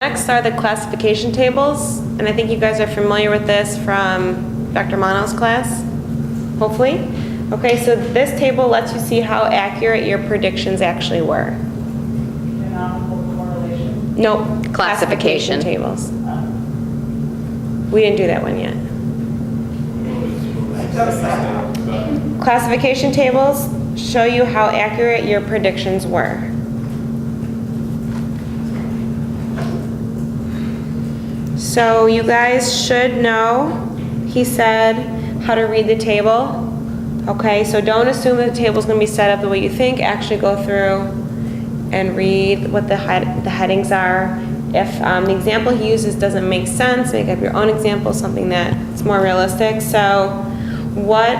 Next are the classification tables, and I think you guys are familiar with this from Dr. Mono's class, hopefully. Okay, so this table lets you see how accurate your predictions actually were. Canonical correlation. Nope. Classification tables. We didn't do that one yet. Classification tables show you how accurate your predictions were. So you guys should know, he said, how to read the table. Okay, so don't assume that the table is going to be set up the way you think. Actually go through and read what the headings are. If the example he uses doesn't make sense, make up your own example, something that's more realistic. So what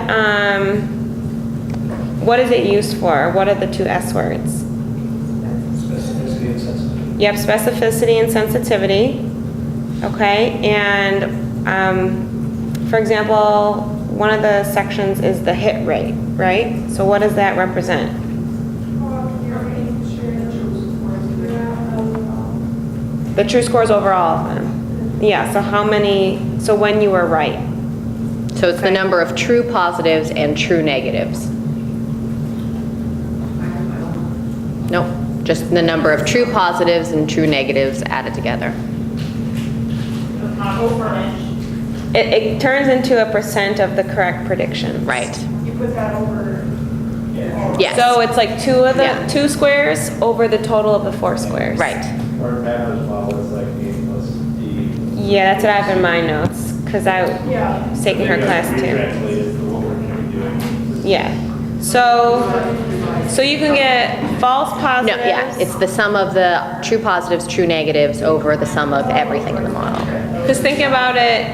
is it used for? What are the two S words? Specificity and sensitivity. Yep, specificity and sensitivity. Okay, and for example, one of the sections is the hit rate, right? So what does that represent? The true scores over all of them. Yeah, so how many, so when you were right. So it's the number of true positives and true negatives. Nope, just the number of true positives and true negatives added together. It turns into a percent of the correct prediction. Right. You put that over. Yes. So it's like two squares over the total of the 4 squares. Right. Or average model is like A plus D. Yeah, that's what I have in my notes, because I was taking her class too. Translated for what we're going to be doing. Yeah. So you can get false No, positives. yeah, it's the sum of the true positives, true negatives over the sum of everything in the model. Because think about it,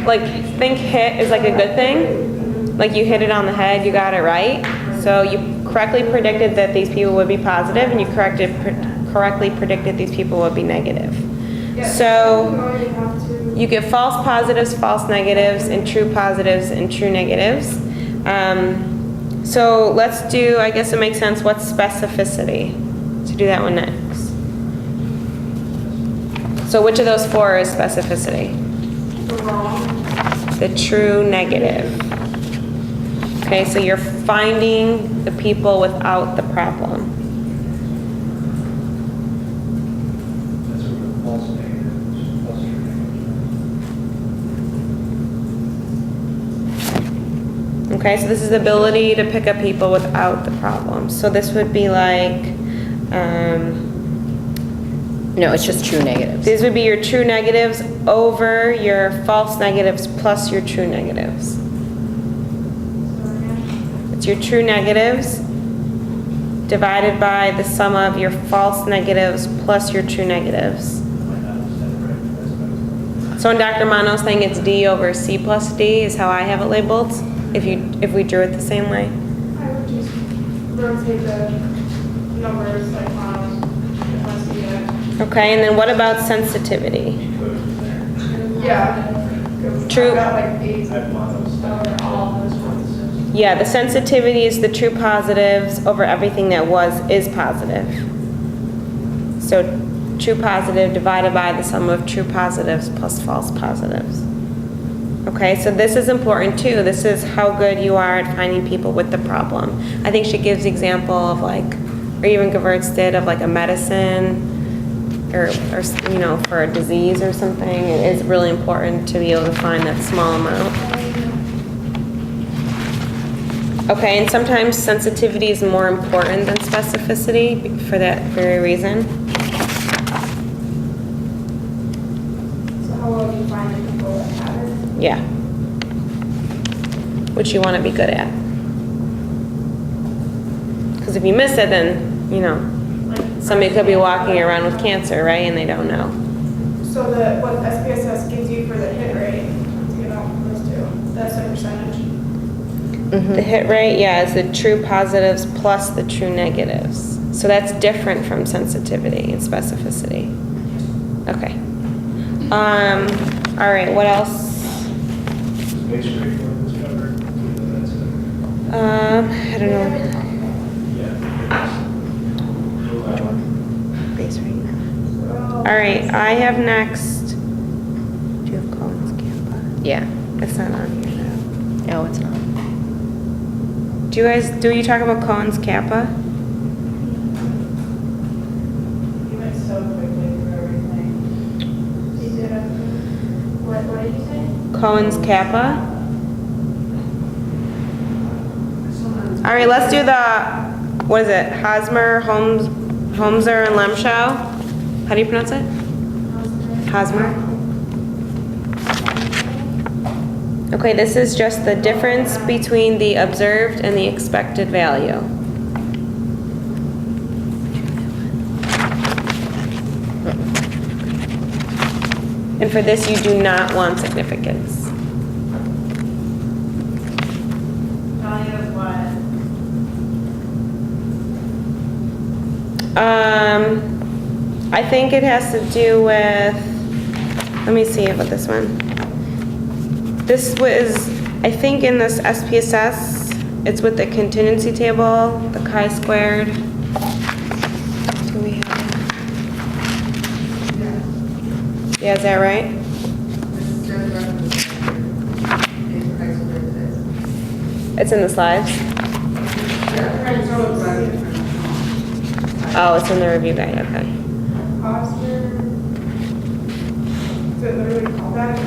like think hit is like a good thing. Like you hit it on the head, you got it right. So you correctly predicted that these people would be positive, and you correctly predicted these people would be negative. So you get false positives, false negatives, and true positives and true negatives. So let's do, I guess it makes sense, what's specificity? To do that one next. So which of those 4 is specificity? The true negative. Okay, so you're finding the people without the problem. That's what the false negative, plus true negative. Okay, so this is the ability to pick up people without the problem. So this would be like, No, it's just true negatives. these would be your true negatives over your false negatives plus your true negatives. It's your true negatives divided by the sum of your false negatives plus your true negatives. Might not understand it right. So in Dr. Mono's thing, it's D over C plus D is how I have it labeled, if we drew it the same way. I would just rotate the numbers like let's see it. Okay, and then what about sensitivity? Yeah. True. I've got like 8 I've monos. over all of those ones. Yeah, the sensitivity is the true positives over everything that is positive. So true positive divided by the sum of true positives plus false positives. Okay, so this is important too. This is how good you are at finding people with the problem. I think she gives the example of like, or even Gevirtz did, of like a medicine or you know, for a disease or something. It is really important to be able to find that small amount. Okay, and sometimes sensitivity is more important than specificity for that very reason. So how will you find the people that have it? Yeah. Which you want to be good at. Because if you miss it, then, you know, somebody could be walking around with cancer, right? And they don't know. So what SPSS gives you for the hit rate, to get off of those two, that's the percentage. The hit rate, yeah, is the true positives plus the true negatives. So that's different from sensitivity and specificity. Okay. All right, what else? Base rate was covered. That's it. I don't know. Yeah. Base rate. Well, All right, I have next. Do you have Cohen's Kappa? Yeah. It's not on here though. No, it's not. Do you talk about Cohen's Kappa? You went so quickly through everything. You did it. What did you say? Cohen's Kappa? All right, let's do the, what is it? Hosmer, Holmser, and Lemschau? How do you pronounce it? Hosmer. Okay, this is just the difference between the observed and the expected value. And for this, you do not want significance. Value of what? I think it has to do with, let me see about this one. This was, I think in this SPSS, it's with the contingency table, the chi-squared. Do we have it? Yeah, is that right? It's in the slides? Oh, it's in the review guide, okay. Hosmer. Is it literally called that? I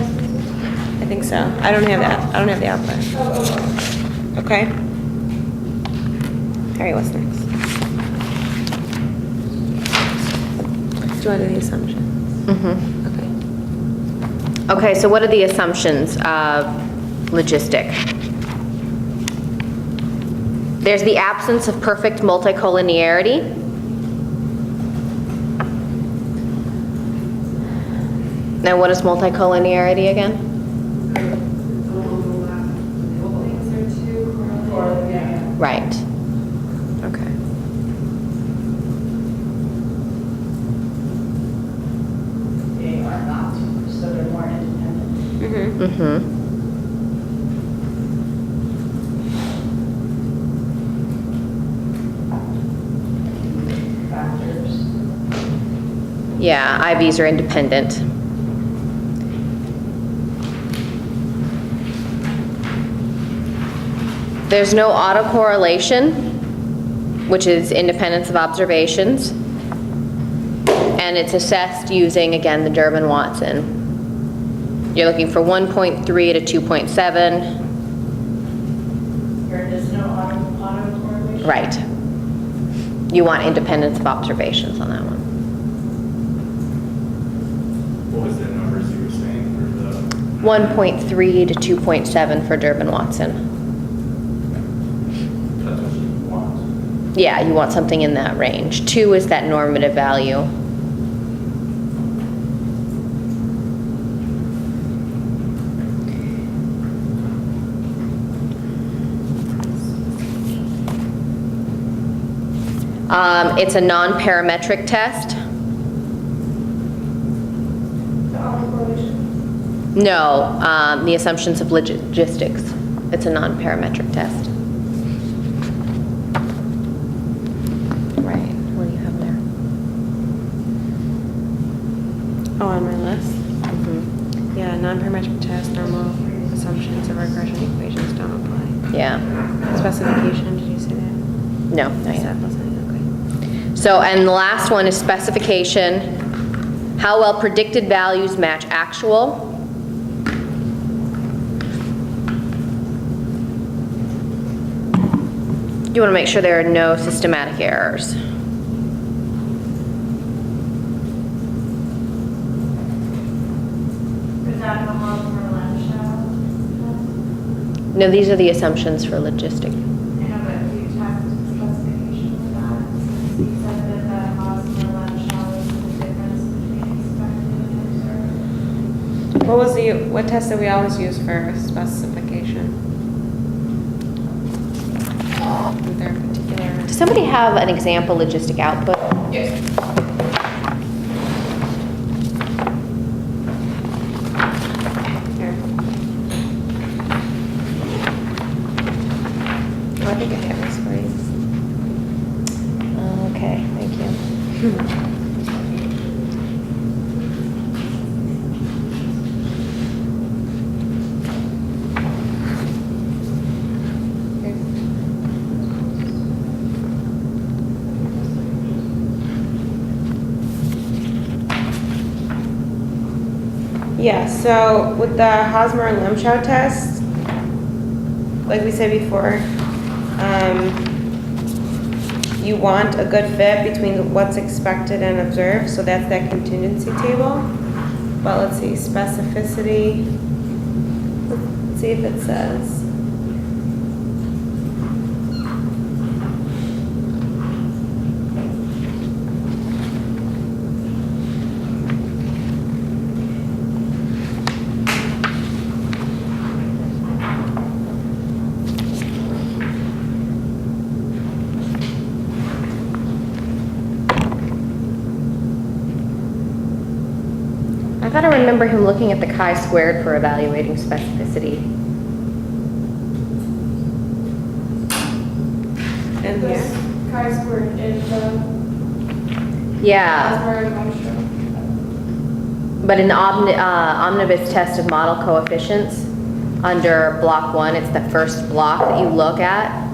think so. I don't have that. I don't have the output. Oh. Okay. All right, what's next? Do you want to do the assumptions? Okay. Okay, so what are the assumptions of logistic? There's the absence of perfect multicollinearity. Now, what is multicollinearity again? Things are too correlated. Right. Okay. They are not, so they're more independent. Mm-hmm. Factors. Yeah, IVs are independent. There's no autocorrelation, which is independence of observations. And it's assessed using, again, the Durbin-Watson. You're looking for 1.3 to 2.7. There is no autocorrelation. Right. You want independence of observations on that one. What was the numbers you were saying for the? 1.3 to 2.7 for Durbin-Watson. That's what you want. Yeah, you want something in that range. 2 is that normative value. It's a non-parametric test. The autocorrelation. No, the assumptions of logistics. It's a non-parametric test. Right, what do you have there? Oh, on my list? Yeah, non-parametric test, normal assumptions of regression equations don't apply. Yeah, Specification, did you say that? no, not yet. That wasn't, okay. So, and the last one is specification. How well predicted values match actual. You want to make sure there are no systematic errors. Is that the Hosmer-Lemschau? No, these are the assumptions for logistic. I know, but do you test specification for that? You said that the Hosmer-Lemschau is the difference between expected and observed. What test did we always use for specification? Was there a particular? Does somebody have an example logistic output? Yes. Here. Oh, I think I have this for you. Okay, thank you. Yeah, so with the Hosmer and Lemchow test, like we said before, you want a good fit between what's expected and observed, so that's that contingency table. But let's see, specificity, let's see if it says. I thought I remember him looking at the chi-squared for evaluating specificity. And This here, chi-squared is the Yeah, Hosmer and Lemchow. but in the omnibus test of model coefficients, under block 1, it's the first block that you look at.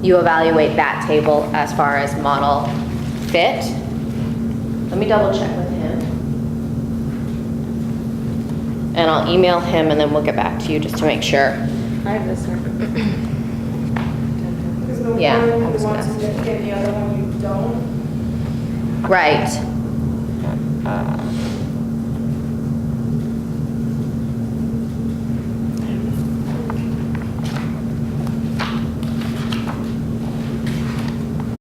You evaluate that table as far as model fit. Let me double check with him. And I'll email him and then we'll get back to you just to make sure. I have this one. Because the Yeah, I one was you want gonna- to get, the other one you don't. Right.